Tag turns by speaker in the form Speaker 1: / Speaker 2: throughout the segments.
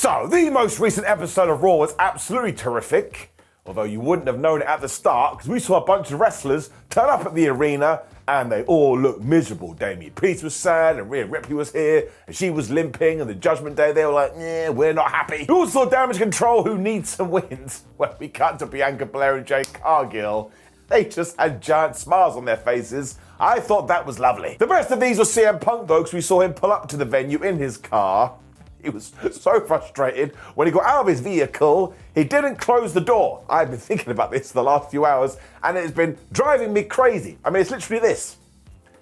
Speaker 1: So, the most recent episode of Raw was absolutely terrific, although you wouldn't have known it at the start, because we saw a bunch of wrestlers turn up at the arena and they all looked miserable. Damian Priest was sad, and Rhea Ripley was here, and she was limping, and the Judgment Day, they were like, yeah, we're not happy. We also saw Damage Control, who needs some wins. When we cut to Bianca Belair and Jade Cargill, they just had giant smiles on their faces. I thought that was lovely. The best of these was CM Punk, though, because we saw him pull up to the venue in his car. He was so frustrated when he got out of his vehicle, he didn't close the door. I've been thinking about this for the last few hours, and it's been driving me crazy. I mean, it's literally this.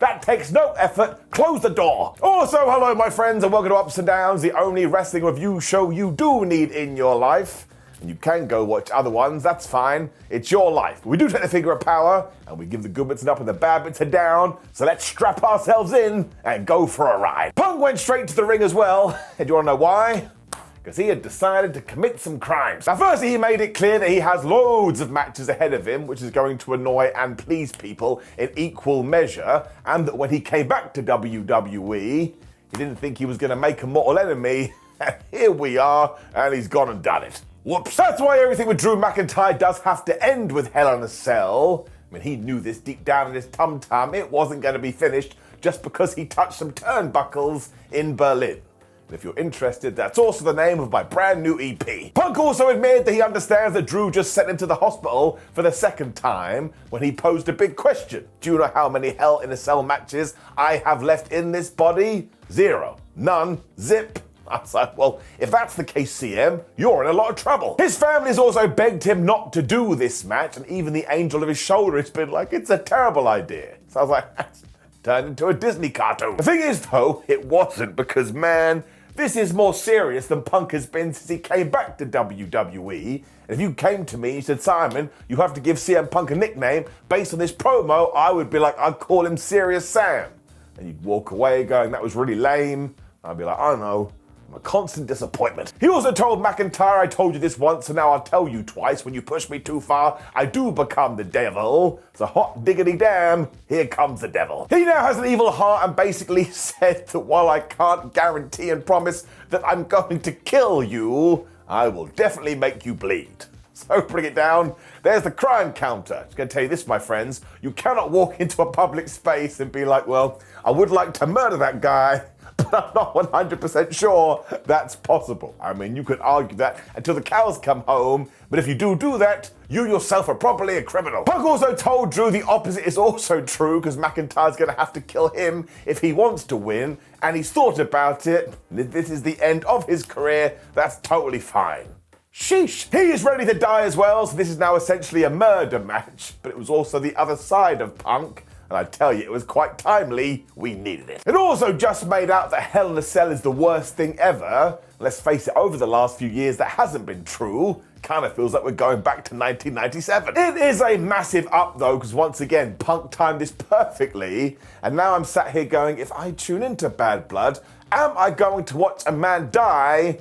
Speaker 1: That takes no effort, close the door. Also, hello my friends, and welcome to Ups and Downs, the only wrestling review show you do need in your life. And you can go watch other ones, that's fine. It's your life. We do take the finger of power, and we give the good bits an up and the bad bits a down. So let's strap ourselves in and go for a ride. Punk went straight to the ring as well. And you wanna know why? Because he had decided to commit some crimes. Now firstly, he made it clear that he has loads of matches ahead of him, which is going to annoy and please people in equal measure. And that when he came back to WWE, he didn't think he was gonna make a mortal enemy. And here we are, and he's gone and done it. Whoops. That's why everything with Drew McIntyre does have to end with Hell in a Cell. I mean, he knew this deep down in his tum-tum. It wasn't going to be finished just because he touched some turnbuckles in Berlin. And if you're interested, that's also the name of my brand new EP. Punk also admitted that he understands that Drew just sent him to the hospital for the second time when he posed a big question. Do you know how many Hell in a Cell matches I have left in this body? 0. None. Zip. I was like, well, if that's the case, CM, you're in a lot of trouble. His family's also begged him not to do this match, and even the angel of his shoulder has been like, it's a terrible idea. So I was like, that's turned into a Disney cartoon. The thing is, though, it wasn't, because, man, this is more serious than Punk has been since he came back to WWE. And if you came to me and said, Simon, you have to give CM Punk a nickname based on this promo, I would be like, I'd call him Serious Sam. And you'd walk away going, that was really lame. I'd be like, I don't know. I'm a constant disappointment. He also told McIntyre, I told you this once, so now I'll tell you twice. When you push me too far, I do become the devil. So hot diggity damn, here comes the devil. He now has an evil heart and basically said that while I can't guarantee and promise that I'm going to kill you, I will definitely make you bleed. So bring it down, there's the crime counter. Just gonna tell you this, my friends, you cannot walk into a public space and be like, well, I would like to murder that guy, but I'm not 100% sure that's possible. I mean, you could argue that until the cows come home, but if you do that, you yourself are probably a criminal. Punk also told Drew the opposite is also true, because McIntyre's gonna have to kill him if he wants to win, and he's thought about it. If this is the end of his career, that's totally fine. Sheesh. He is ready to die as well, so this is now essentially a murder match, but it was also the other side of Punk. And I tell you, it was quite timely, we needed it. It also just made out that Hell in a Cell is the worst thing ever. Let's face it, over the last few years, that hasn't been true. Kind of feels like we're going back to 1997. It is a massive up though, because once again, Punk timed this perfectly. And now I'm sat here going, if I tune into Bad Blood, am I going to watch a man die?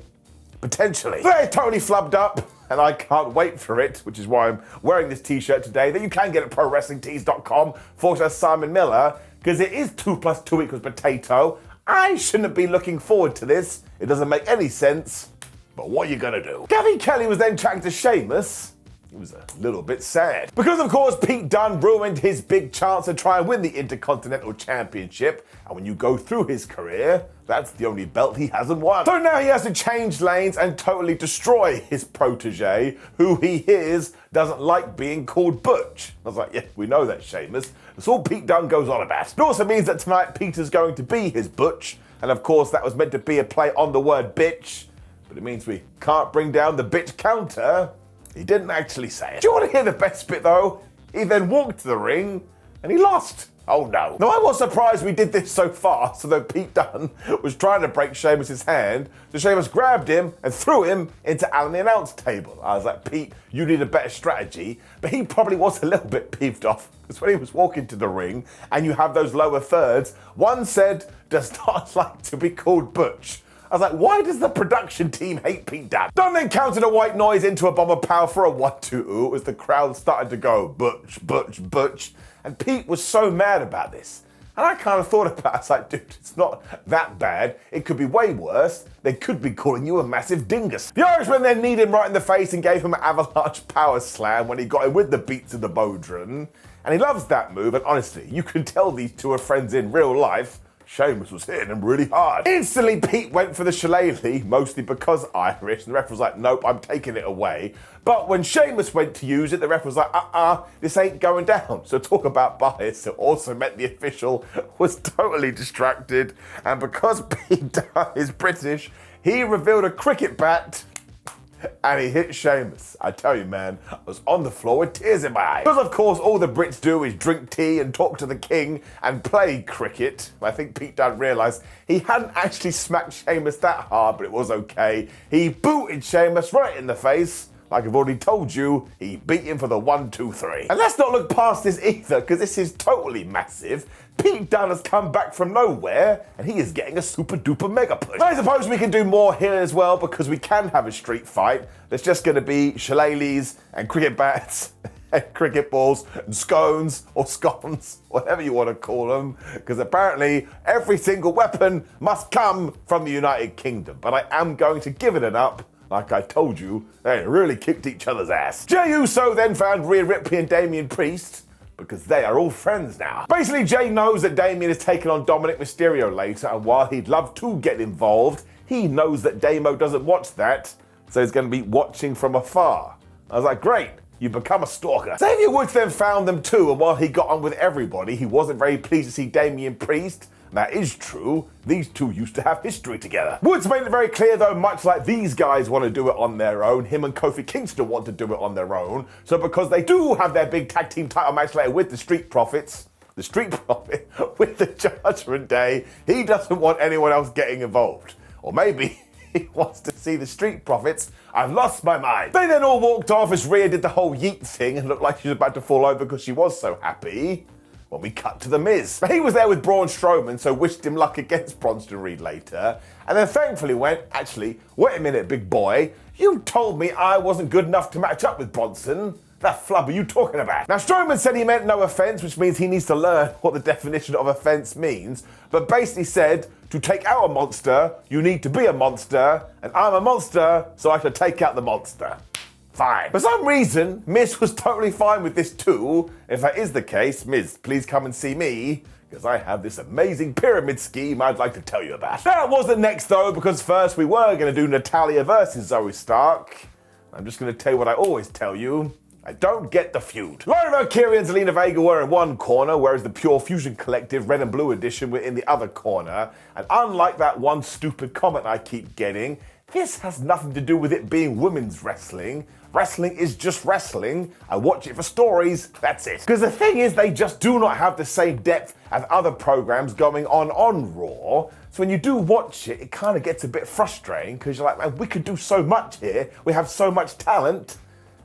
Speaker 1: Potentially. They're totally flubbed up, and I can't wait for it, which is why I'm wearing this t-shirt today that you can get at prowrestlingtees.com/Simon Miller, because it is 2 + 2 = potato. I shouldn't be looking forward to this. It doesn't make any sense, but what are you gonna do? Gabby Kelly was then chatting to Sheamus. He was a little bit sad. Because of course Pete Dunne ruined his big chance to try and win the Intercontinental Championship, and when you go through his career, that's the only belt he hasn't won. So now he has to change lanes and totally destroy his protege, who he hears doesn't like being called Butch. I was like, yeah, we know that, Sheamus. That's all Pete Dunne goes on about. It also means that tonight Peter's going to be his Butch, and of course that was meant to be a play on the word bitch, but it means we can't bring down the bitch counter. He didn't actually say it. Do you want to hear the best bit though? He then walked to the ring and he lost. Oh no. Now I was surprised we did this so fast, so that Pete Dunne was trying to break Sheamus' hand, so Sheamus grabbed him and threw him into Alan the announce table. I was like, Pete, you need a better strategy, but he probably was a little bit peeved off, because when he was walking to the ring and you have those lower thirds, one said, does not like to be called Butch. I was like, why does the production team hate Pete Dunne? Dunne then counted a white noise into a bomb of power for a 1-2 as the crowd started to go, Butch, Butch, Butch. And Pete was so mad about this. And I kind of thought about it. I was like, dude, it's not that bad. It could be way worse. They could be calling you a massive dingus. The Irishman then kneed him right in the face and gave him an avalanche power slam when he got him with the beats of the Bodhrán. And he loves that move. And honestly, you can tell these two are friends in real life. Sheamus was hitting him really hard. Instantly, Pete went for the shillelagh, mostly because Irish, and the ref was like, nope, I'm taking it away. But when Sheamus went to use it, the ref was like, this ain't going down. So talk about bias, it also meant the official was totally distracted. And because Pete Dunne is British, he revealed a cricket bat and he hit Sheamus. I tell you, man, I was on the floor with tears in my eyes. Because, of course, all the Brits do is drink tea and talk to the king and play cricket. I think Pete Dunne realised he hadn't actually smacked Sheamus that hard, but it was okay. He booted Sheamus right in the face. Like I've already told you, he beat him for the 1, 2, 3. And let's not look past this either, because this is totally massive. Pete Dunne has come back from nowhere, and he is getting a super duper mega push. I suppose we can do more here as well, because we can have a street fight. There's just going to be shillelaghs and cricket bats and cricket balls and scones or scones, whatever you want to call them, because apparently every single weapon must come from the United Kingdom. But I am going to give it an up. Like I told you, they really kicked each other's ass. Jey Uso then found Rhea Ripley and Damian Priest, because they are all friends now. Basically, Jey knows that Damian is taking on Dominik Mysterio later, and while he'd love to get involved, he knows that Damo doesn't watch that, so he's going to be watching from afar. I was like, great, you've become a stalker. Xavier Woods then found them too, and while he got on with everybody, he wasn't very pleased to see Damian Priest. That is true. These two used to have history together. Woods made it very clear, though, much like these guys want to do it on their own, him and Kofi Kingston want to do it on their own. So because they do have their big tag team title match later with the Street Profits, with the Judgment Day, he doesn't want anyone else getting involved. Or maybe he wants to see the Street Profits. I've lost my mind. They then all walked off as Rhea did the whole yeet thing and looked like she was about to fall over because she was so happy. When we cut to The Miz. He was there with Braun Strowman, so wished him luck against Bronson and Reed later, and then thankfully went, actually, wait a minute, big boy, you told me I wasn't good enough to match up with Bronson. That flub are you talking about? Now, Strowman said he meant no offense, which means he needs to learn what the definition of offense means, but basically said, to take out a monster, you need to be a monster, and I'm a monster, so I should take out the monster. Fine. For some reason, Miz was totally fine with this too. If that is the case, Miz, please come and see me, because I have this amazing pyramid scheme I'd like to tell you about. That wasn't next though, because first we were going to do Natalya versus Zoey Stark. I'm just going to tell you what I always tell you. I don't get the feud. Lyra Valkyria and Zelina Vega were in one corner, whereas the Pure Fusion Collective Red and Blue Edition were in the other corner. And unlike that one stupid comment I keep getting, this has nothing to do with it being women's wrestling. Wrestling is just wrestling. I watch it for stories, that's it. Because the thing is, they just do not have the same depth as other programs going on Raw. So when you do watch it, it kind of gets a bit frustrating because you're like, man, we could do so much here. We have so much talent.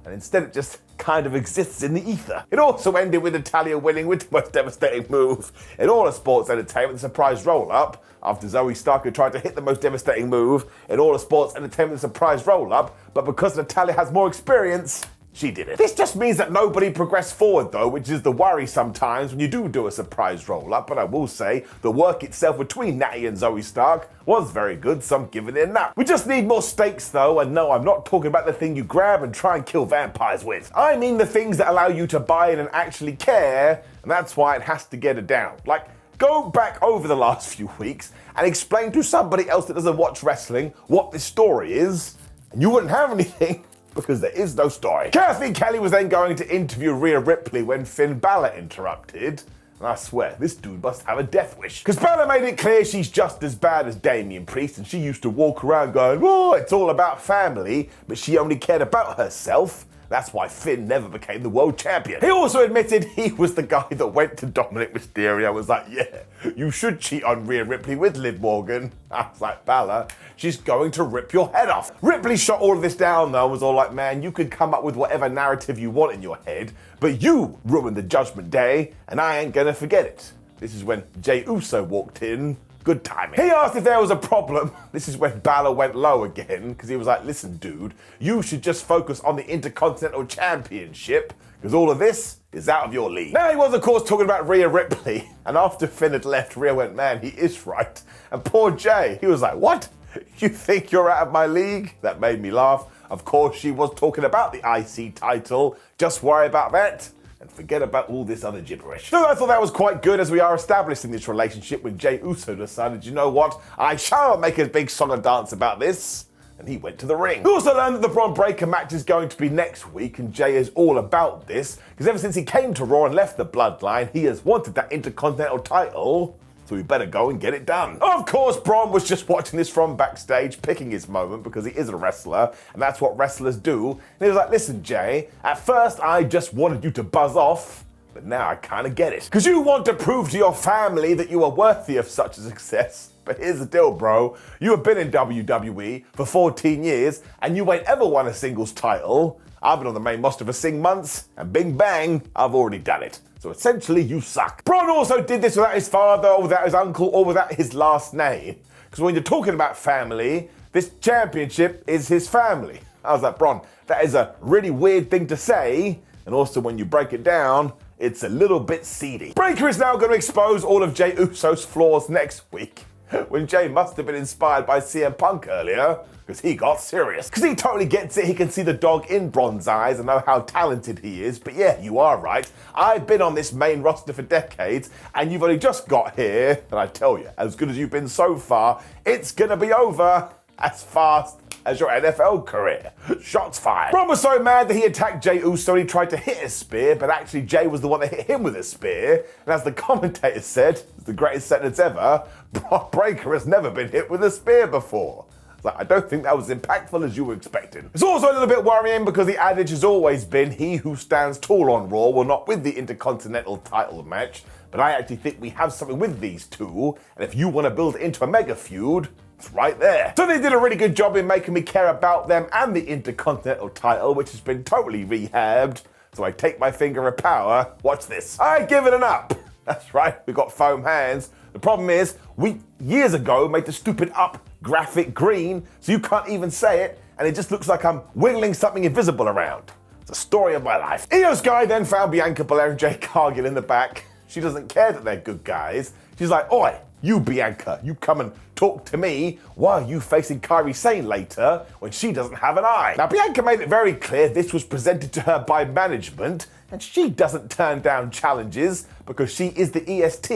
Speaker 1: And instead it just kind of exists in the ether. It also ended with Natalya winning with the most devastating move in all of sports entertainment, the surprise roll-up, after Zoey Stark had tried to hit the most devastating move in all of sports entertainment, the surprise roll-up, but because Natalya has more experience, she did it. This just means that nobody progressed forward though, which is the worry sometimes when you do a surprise roll-up, but I will say the work itself between Natty and Zoey Stark was very good, so I'm giving it a nap. We just need more stakes though, and no, I'm not talking about the thing you grab and try and kill vampires with. I mean the things that allow you to buy in and actually care, and that's why it has to get it down. Like, go back over the last few weeks and explain to somebody else that doesn't watch wrestling what this story is, and you wouldn't have anything. Because there is no story. Kathy Kelly was then going to interview Rhea Ripley when Finn Balor interrupted. And I swear, this dude must have a death wish. Because Balor made it clear she's just as bad as Damian Priest, and she used to walk around going, oh, it's all about family, but she only cared about herself. That's why Finn never became the world champion. He also admitted he was the guy that went to Dominik Mysterio and was like, yeah, you should cheat on Rhea Ripley with Liv Morgan. I was like, Balor, she's going to rip your head off. Ripley shot all of this down though and was all like, man, you could come up with whatever narrative you want in your head, but you ruined the Judgment Day and I ain't gonna forget it. This is when Jey Uso walked in Good timing. He asked if there was a problem. This is when Balor went low again, because he was like, listen, dude, you should just focus on the Intercontinental Championship, because all of this is out of your league. Now he was, of course, talking about Rhea Ripley, and after Finn had left, Rhea went, man, he is right. And poor Jey, he was like, what? You think you're out of my league? That made me laugh. Of course, she was talking about the IC title. Just worry about that and forget about all this other gibberish. So I thought that was quite good, as we are establishing this relationship when Jey Uso decided, you know what, I shall make a big song and dance about this. And he went to the ring. We also learned that the Bron Breakker match is going to be next week, and Jey is all about this, because ever since he came to Raw and left the Bloodline, he has wanted that Intercontinental title. So we better go and get it done. Of course, Braun was just watching this from backstage, picking his moment because he is a wrestler, and that's what wrestlers do. And he was like, listen, Jey, at first I just wanted you to buzz off, but now I kind of get it. Because you want to prove to your family that you are worthy of such a success. But here's the deal, bro. You have been in WWE for 14 years, and you ain't ever won a singles title. I've been on the main roster for 6 months, and bing bang, I've already done it. So essentially, you suck. Braun also did this without his father, or without his uncle, or without his last name. Because when you're talking about family, this championship is his family. I was like, Braun, that is a really weird thing to say. And also, when you break it down, it's a little bit seedy. Breakker is now going to expose all of Jey Uso's flaws next week, when Jey must have been inspired by CM Punk earlier, because he got serious. Because he totally gets it, he can see the dog in Bron's eyes and know how talented he is. But yeah, you are right. I've been on this main roster for decades, and you've only just got here. And I tell you, as good as you've been so far, it's gonna be over as fast as your NFL career. Shots fired. Bron was so mad that he attacked Jey Uso and he tried to hit a spear, but actually Jey was the one that hit him with a spear. And as the commentator said, it's the greatest sentence ever, Bron Breakker has never been hit with a spear before. Like, I don't think that was impactful as you were expecting. It's also a little bit worrying because the adage has always been, he who stands tall on Raw will not win the Intercontinental title match, but I actually think we have something with these two, and if you want to build it into a mega feud, it's right there. So they did a really good job in making me care about them and the Intercontinental title, which has been totally rehabbed. So I take my finger of power, watch this. I give it an up. That's right, we got foam hands. The problem is, we years ago made the stupid up graphic green, so you can't even say it, and it just looks like I'm wiggling something invisible around. It's the story of my life. Iyo Sky then found Bianca Belair and Jade Cargill in the back. She doesn't care that they're good guys. She's like, oi, you Bianca, you come and talk to me. Why are you facing Kairi Sane later when she doesn't have an eye? Now, Bianca made it very clear this was presented to her by management, and she doesn't turn down challenges because she is the EST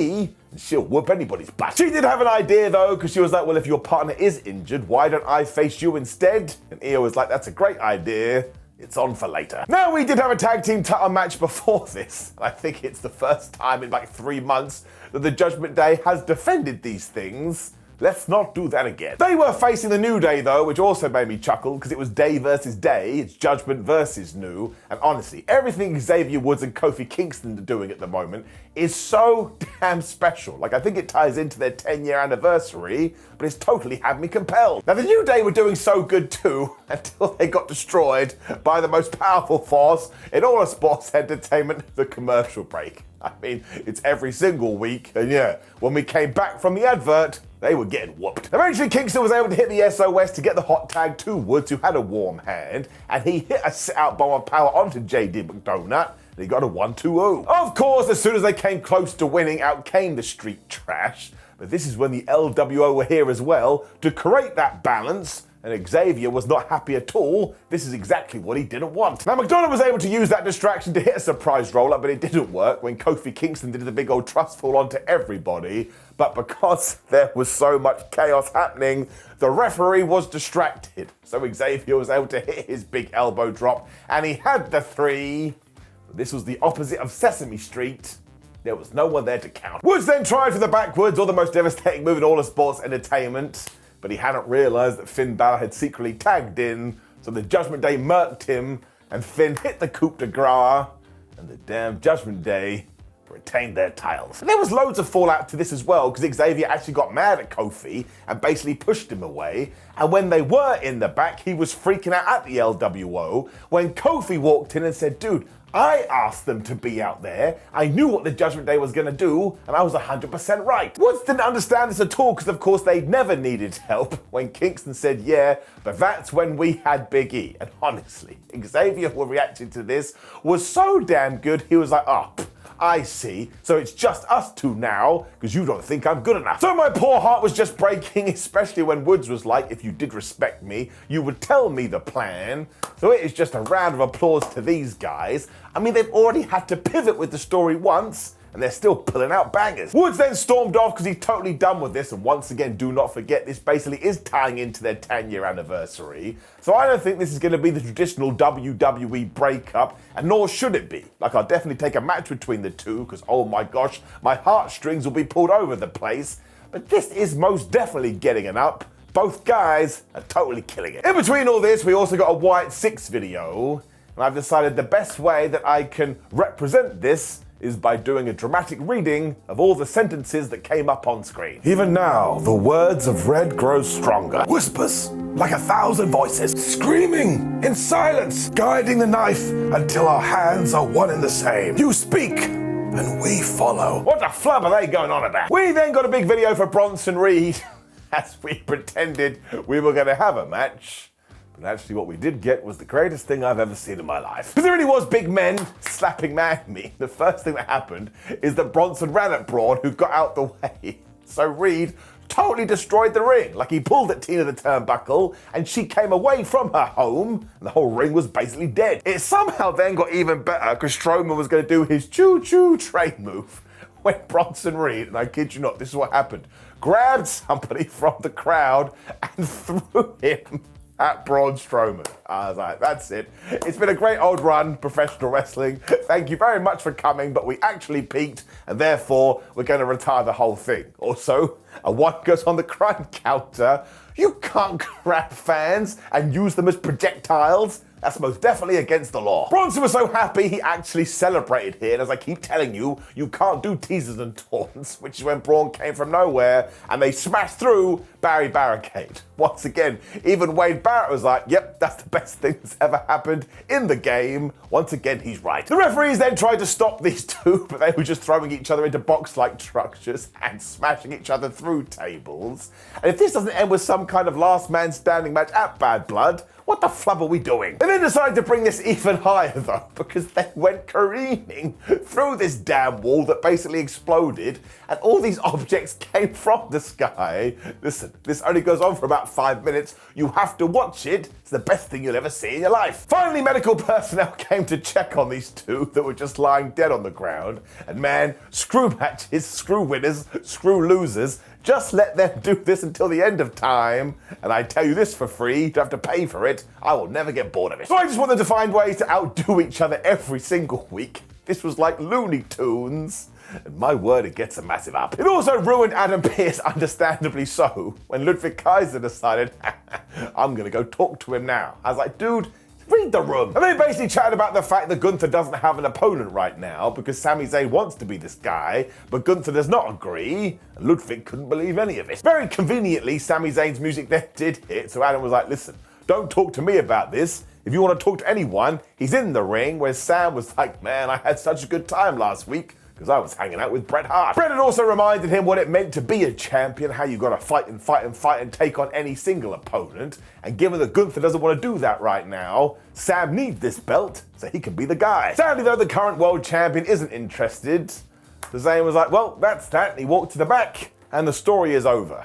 Speaker 1: and she'll whoop anybody's butt. She did have an idea though, because she was like, well, if your partner is injured, why don't I face you instead? And Iyo was like, that's a great idea. It's on for later. Now, we did have a tag team title match before this. I think it's the first time in like 3 months that the Judgment Day has defended these things. Let's not do that again. They were facing the New Day though, which also made me chuckle because it was Day versus Day. It's Judgment versus New. And honestly, everything Xavier Woods and Kofi Kingston are doing at the moment is so damn special. Like, I think it ties into their 10-year anniversary, but it's totally had me compelled. Now, the New Day were doing so good too until they got destroyed by the most powerful force in all of sports entertainment, the commercial break. I mean, it's every single week, and yeah, when we came back from the advert, they were getting whooped. Eventually, Kingston was able to hit the SOS to get the hot tag to Woods, who had a warm hand, and he hit a sit-out bomb of power onto JD McDonagh, and he got a 1-2-0. Of course, as soon as they came close to winning, out came the street trash, but this is when the LWO were here as well to create that balance, and Xavier was not happy at all. This is exactly what he didn't want. Now, McDonagh was able to use that distraction to hit a surprise roll-up, but it didn't work when Kofi Kingston did the big old trust fall onto everybody. But because there was so much chaos happening, the referee was distracted. So Xavier was able to hit his big elbow drop, and he had the 3. But this was the opposite of Sesame Street. There was no one there to count. Woods then tried for the backwards, or the most devastating move in all of sports entertainment, but he hadn't realised that Finn Balor had secretly tagged in, so the Judgment Day murked him, and Finn hit the coup de grace, and the damn Judgment Day retained their titles. And there was loads of fallout to this as well, because Xavier actually got mad at Kofi and basically pushed him away, And when they were in the back, he was freaking out at the LWO when Kofi walked in and said, dude, I asked them to be out there. I knew what the Judgment Day was going to do, and I was 100% right. Woods didn't understand this at all because, of course, they never needed help when Kingston said, yeah, but that's when we had Big E. And honestly, Xavier, who reacted to this, was so damn good, he was like, oh, I see. So it's just us two now, because you don't think I'm good enough. So my poor heart was just breaking, especially when Woods was like, if you did respect me, you would tell me the plan. So it is just a round of applause to these guys. I mean, they've already had to pivot with the story once, and they're still pulling out bangers. Woods then stormed off because he's totally done with this, and once again, do not forget, this basically is tying into their 10-year anniversary. So I don't think this is going to be the traditional WWE breakup, and nor should it be. Like, I'll definitely take a match between the two, because oh my gosh, my heartstrings will be pulled over the place. But this is most definitely getting an up. Both guys are totally killing it. In between all this, we also got a White 6 video, and I've decided the best way that I can represent this is by doing a dramatic reading of all the sentences that came up on screen. Even now, the words of Red grow stronger. Whispers, like 1,000 voices, screaming in silence, guiding the knife until our hands are one and the same. You speak, and we follow. What the flub are they going on about? We then got a big video for Bronson Reed, as we pretended we were going to have a match. But actually what we did get was the greatest thing I've ever seen in my life. Because it really was big men slapping man meat. The first thing that happened is that Bronson ran at Braun, who got out the way. So Reed totally destroyed the ring. Like, he pulled at Tina the turnbuckle, and she came away from her home, and the whole ring was basically dead. It somehow then got even better because Strowman was going to do his choo-choo train move when Bronson Reed, and I kid you not, this is what happened, grabbed somebody from the crowd and threw him at Braun Strowman. I was like, that's it. It's been a great old run, professional wrestling. Thank you very much for coming, but we actually peaked, and therefore we're going to retire the whole thing. Also, a one goes on the crime counter. You can't grab fans and use them as projectiles. That's most definitely against the law. Bronson was so happy he actually celebrated here, and as I keep telling you, you can't do teasers and taunts, which is when Braun came from nowhere and they smashed through Barry Barricade. Once again, even Wade Barrett was like, yep, that's the best thing that's ever happened in the game. Once again, he's right. The referees then tried to stop these two, but they were just throwing each other into box-like structures and smashing each other through tables. And if this doesn't end with some kind of last man standing match at Bad Blood, what the flub are we doing? They then decided to bring this even higher though, because they went careening through this damn wall that basically exploded, and all these objects came from the sky. Listen, this only goes on for about 5 minutes. You have to watch it. It's the best thing you'll ever see in your life. Finally, medical personnel came to check on these two that were just lying dead on the ground. And man, screw matches, screw winners, screw losers. Just let them do this until the end of time. And I tell you this for free, you don't have to pay for it. I will never get bored of it. So I just want them to find ways to outdo each other every single week. This was like Looney Tunes. And my word, it gets a massive up. It also ruined Adam Pearce, understandably so, when Ludwig Kaiser decided, I'm gonna go talk to him now. I was like, dude, read the room. And they basically chatted about the fact that Gunther doesn't have an opponent right now because Sami Zayn wants to be this guy, but Gunther does not agree, and Ludwig couldn't believe any of it. Very conveniently, Sami Zayn's music then did hit, so Adam was like, listen, don't talk to me about this. If you want to talk to anyone, he's in the ring, where Sam was like, man, I had such a good time last week because I was hanging out with Bret Hart. Bret had also reminded him what it meant to be a champion, how you gotta fight and fight and fight and take on any single opponent. And given that Gunther doesn't want to do that right now, Sam needs this belt so he can be the guy. Sadly though, the current world champion isn't interested. So Zayn was like, well, that's that. And he walked to the back and the story is over.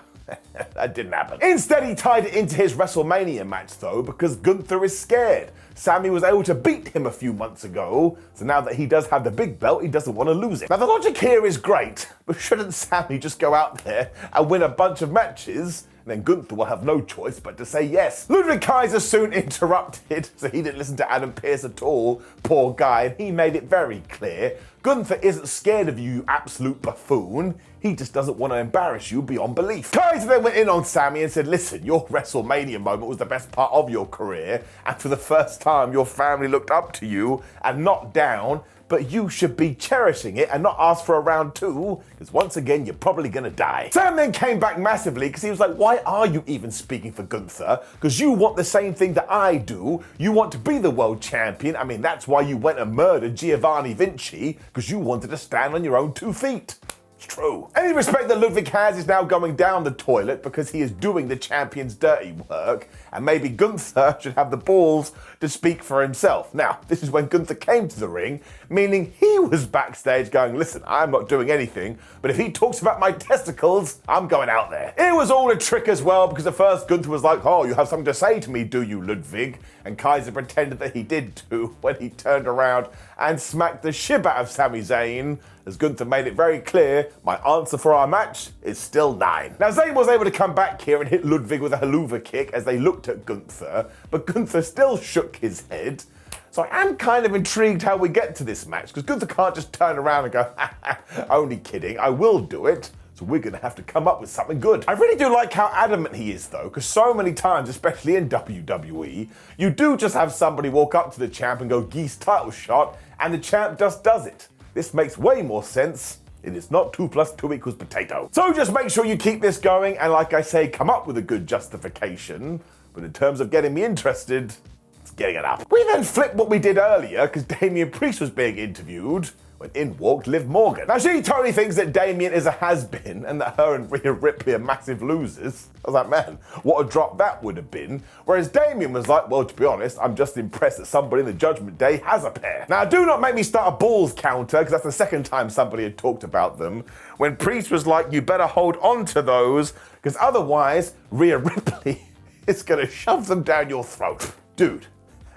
Speaker 1: That didn't happen. Instead, he tied it into his WrestleMania match though, because Gunther is scared. Sami was able to beat him a few months ago, so now that he does have the big belt, he doesn't want to lose it. Now the logic here is great, but shouldn't Sami just go out there and win a bunch of matches? And then Gunther will have no choice but to say yes. Ludwig Kaiser soon interrupted, so he didn't listen to Adam Pearce at all, poor guy, and he made it very clear. Gunther isn't scared of you, you absolute buffoon. He just doesn't want to embarrass you beyond belief. Kaiser then went in on Sami and said, listen, your WrestleMania moment was the best part of your career, and for the first time your family looked up to you and not down. but you should be cherishing it and not ask for a round 2, because once again, you're probably gonna die. Sam then came back massively because he was like, why are you even speaking for Gunther? Because you want the same thing that I do. You want to be the world champion. I mean, that's why you went and murdered Giovanni Vinci, because you wanted to stand on your own 2 feet. It's true. Any respect that Ludwig has is now going down the toilet because he is doing the champion's dirty work, and maybe Gunther should have the balls to speak for himself. Now, this is when Gunther came to the ring, meaning he was backstage going, listen, I'm not doing anything, but if he talks about my testicles, I'm going out there. It was all a trick as well, because at first Gunther was like, oh, you have something to say to me, do you, Ludwig? And Kaiser pretended that he did too when he turned around and smacked the shit out of Sami Zayn, as Gunther made it very clear, my answer for our match is still 9. Now, Zayn was able to come back here and hit Ludwig with a haluva kick as they looked at Gunther, but Gunther still shook his head. So I am kind of intrigued how we get to this match, because Gunther can't just turn around and go, only kidding, I will do it. So we're going to have to come up with something good. I really do like how adamant he is, though, because so many times, especially in WWE, you do just have somebody walk up to the champ and go, geese title shot, and the champ just does it. This makes way more sense. It is not 2 + 2 = potato. So just make sure you keep this going, and like I say, come up with a good justification. But in terms of getting me interested, it's getting it up. We then flipped what we did earlier, because Damian Priest was being interviewed, when in walked Liv Morgan. Now, she totally thinks that Damian is a has-been and that her and Rhea Ripley are massive losers. I was like, man, what a drop that would have been. Whereas Damian was like, well, to be honest, I'm just impressed that somebody in the Judgment Day has a pair. Now, do not make me start a balls counter, because that's the second time somebody had talked about them, when Priest was like, you better hold on to those, because otherwise, Rhea Ripley is gonna shove them down your throat. Dude,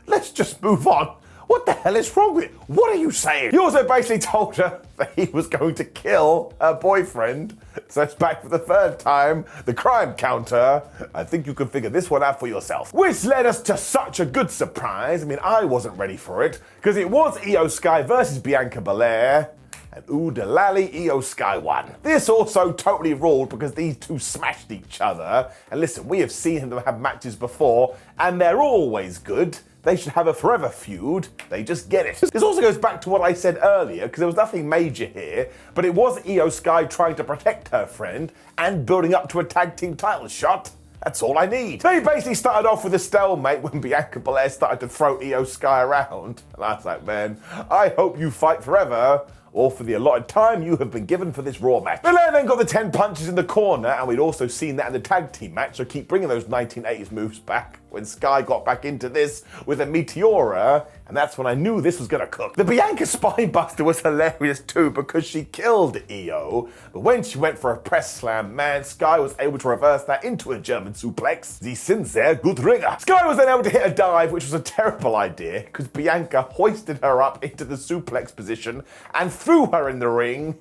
Speaker 1: let's just move on. What the hell is wrong with it? What are you saying? He also basically told her that he was going to kill her boyfriend. So it's back for the 3rd time. The crime counter. I think you can figure this one out for yourself. Which led us to such a good surprise. I mean, I wasn't ready for it, because it was Iyo Sky versus Bianca Belair. And ooh da lally, Iyo Sky won. This also totally ruled because these two smashed each other. And listen, we have seen them have matches before, and they're always good. They should have a forever feud. They just get it. This also goes back to what I said earlier, because there was nothing major here, but it was Iyo Sky trying to protect her friend and building up to a tag team title shot. That's all I need. They basically started off with a stalemate when Bianca Belair started to throw Iyo Sky around. And I was like, man, I hope you fight forever, or for the allotted time you have been given for this Raw match. Belair then got the 10 punches in the corner, and we'd also seen that in the tag team match, so keep bringing those 1980s moves back. When Sky got back into this with a Meteora, and that's when I knew this was gonna cook. The Bianca Spinebuster was hilarious too, because she killed Iyo, but when she went for a press slam, man, Sky was able to reverse that into a German suplex. Sie sind sehr gut Ringer. Sky was then able to hit a dive, which was a terrible idea, because Bianca hoisted her up into the suplex position and threw her in the ring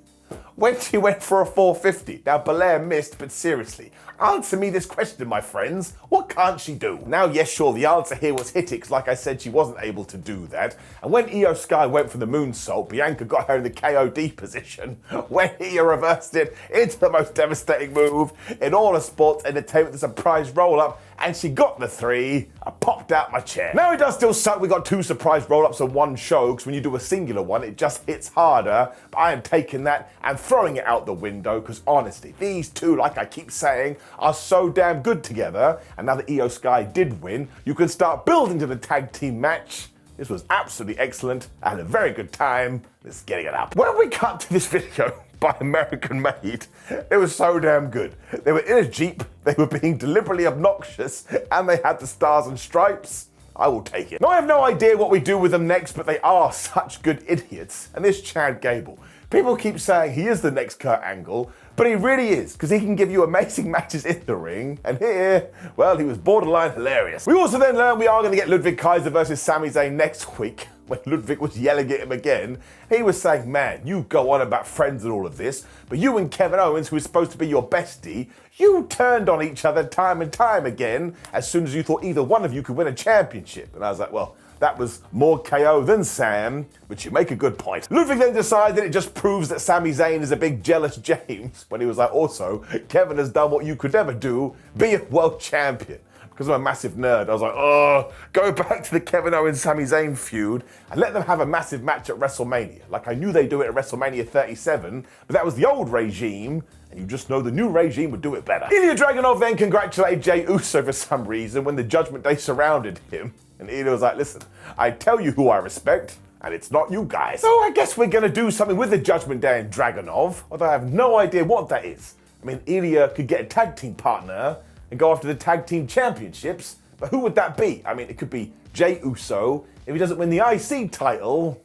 Speaker 1: when she went for a 450. Now, Belair missed, but seriously, answer me this question, my friends. What can't she do? Now, yes, sure, the answer here was hit it, because like I said, she wasn't able to do that. And when Iyo Sky went for the moonsault, Bianca got her in the KOD position, when Iyo reversed it into the most devastating move in all of sports entertainment, the surprise roll-up, and she got the 3. I popped out my chair. Now, it does still suck we got 2 surprise roll-ups on one show, because when you do a singular one, it just hits harder. But I am taking that and throwing it out the window, because honestly, these two, like I keep saying, are so damn good together. And now that Iyo Sky did win, you can start building to the tag team match. This was absolutely excellent. I had a very good time. Let's get it up. When we cut to this video by American Made, it was so damn good. They were in a Jeep, they were being deliberately obnoxious, and they had the stars and stripes. I will take it. Now, I have no idea what we do with them next, but they are such good idiots. And this Chad Gable, people keep saying he is the next Kurt Angle, but he really is, because he can give you amazing matches in the ring, and here, well, he was borderline hilarious. We also then learned we are going to get Ludwig Kaiser versus Sami Zayn next week. When Ludwig was yelling at him again, he was saying, man, you go on about friends and all of this, but you and Kevin Owens, who is supposed to be your bestie, you turned on each other time and time again as soon as you thought either one of you could win a championship. And I was like, well, that was more KO than Sam, but you make a good point. Ludwig then decided it just proves that Sami Zayn is a big jealous James, when he was like, also, Kevin has done what you could never do, be a world champion. because I'm a massive nerd. I was like, oh, go back to the Kevin Owens Sami Zayn feud and let them have a massive match at WrestleMania. Like, I knew they'd do it at WrestleMania 37, but that was the old regime, and you just know the new regime would do it better. Ilya Dragunov then congratulated Jey Uso for some reason when the Judgment Day surrounded him, and Ilya was like, listen, I tell you who I respect, and it's not you guys. So I guess we're gonna do something with the Judgment Day and Dragunov, although I have no idea what that is. I mean, Ilya could get a tag team partner and go after the tag team championships, but who would that be? I mean, it could be Jey Uso. If he doesn't win the IC title,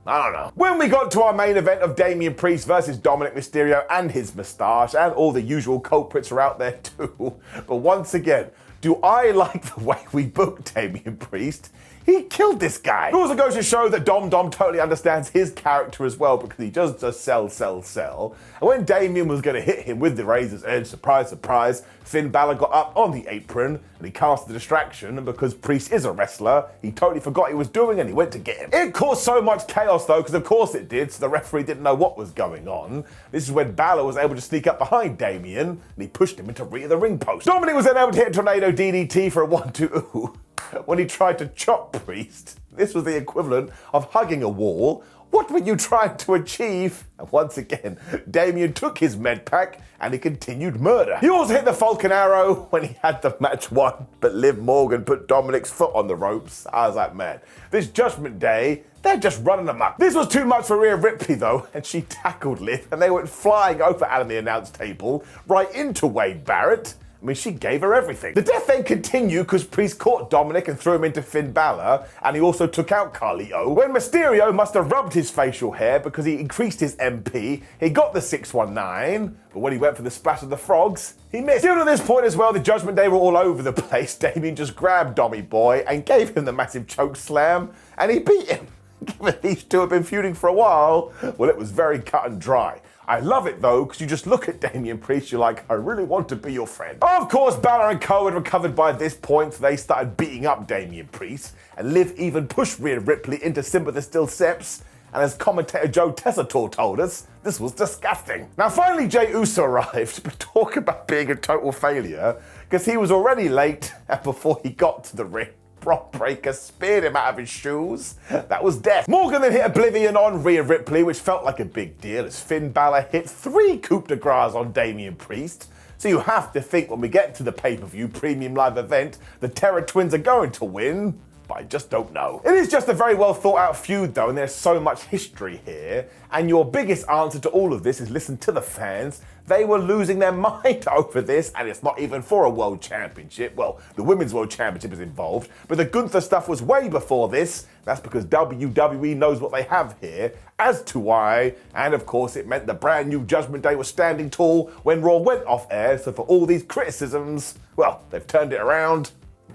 Speaker 1: I don't know. When we got to our main event of Damian Priest versus Dominik Mysterio and his moustache, and all the usual culprits are out there too, but once again, do I like the way we booked Damian Priest? He killed this guy. It also goes to show that Dom totally understands his character as well, because he does just sell. And when Damian was going to hit him with the razor's edge, surprise, surprise, Finn Balor got up on the apron and he cast the distraction, and because Priest is a wrestler, he totally forgot he was doing and he went to get him. It caused so much chaos though, because of course it did, so the referee didn't know what was going on. This is when Balor was able to sneak up behind Damian and he pushed him into rear of the ring post. Dominik was then able to hit a tornado DDT for a 1-2 when he tried to chop Priest. This was the equivalent of hugging a wall. What were you trying to achieve? And once again, Damian took his med pack and he continued murder. He also hit the Falcon Arrow when he had the match won, but Liv Morgan put Dominik's foot on the ropes. I was like, man, this Judgment Day, they're just running amok. This was too much for Rhea Ripley though, and she tackled Liv and they went flying over out of the announce table, right into Wade Barrett. I mean, she gave her everything. The death then continued because Priest caught Dominik and threw him into Finn Balor, and he also took out Carlito. When Mysterio must have rubbed his facial hair because he increased his MP, he got the 619, but when he went for the splash of the frogs, he missed. Still to this point as well, the Judgment Day were all over the place. Damian just grabbed Dommy Boy and gave him the massive choke slam, and he beat him. Given these two have been feuding for a while, well, it was very cut and dry. I love it though, because you just look at Damian Priest, you're like, I really want to be your friend. Of course, Balor and Co had recovered by this point, so they started beating up Damian Priest, and Liv even pushed Rhea Ripley into Simba the Still Seps, and as commentator Joe Tessitore told us, this was disgusting. Now finally Jey Uso arrived, but talk about being a total failure, because he was already late, and before he got to the ring, Bron Breakker speared him out of his shoes. That was death. Morgan then hit Oblivion on Rhea Ripley, which felt like a big deal, as Finn Balor hit 3 coup de grace on Damian Priest. So you have to think when we get to the pay-per-view premium live event, the Terror Twins are going to win, but I just don't know. It is just a very well thought out feud though, and there's so much history here, and your biggest answer to all of this is listen to the fans. They were losing their mind over this, and it's not even for a world championship. Well, the women's world championship is involved, but the Gunther stuff was way before this. That's because WWE knows what they have here, as to why, and of course it meant the brand new Judgment Day was standing tall when Raw went off air, so for all these criticisms, well, they've turned it around,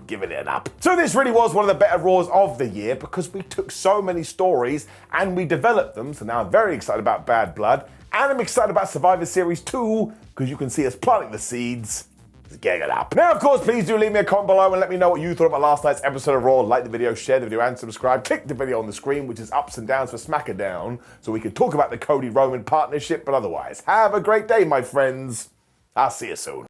Speaker 1: giving it an up. So this really was one of the better Raws of the year, because we took so many stories and we developed them, so now I'm very excited about Bad Blood, and I'm excited about Survivor Series 2, because you can see us planting the seeds. Let's get it up. Now, of course, please do leave me a comment below and let me know what you thought about last night's episode of Raw. Like the video, share the video, and subscribe. Click the video on the screen, which is ups and downs for Smackdown, so we can talk about the Cody Roman partnership, but otherwise, have a great day, my friends. I'll see you soon.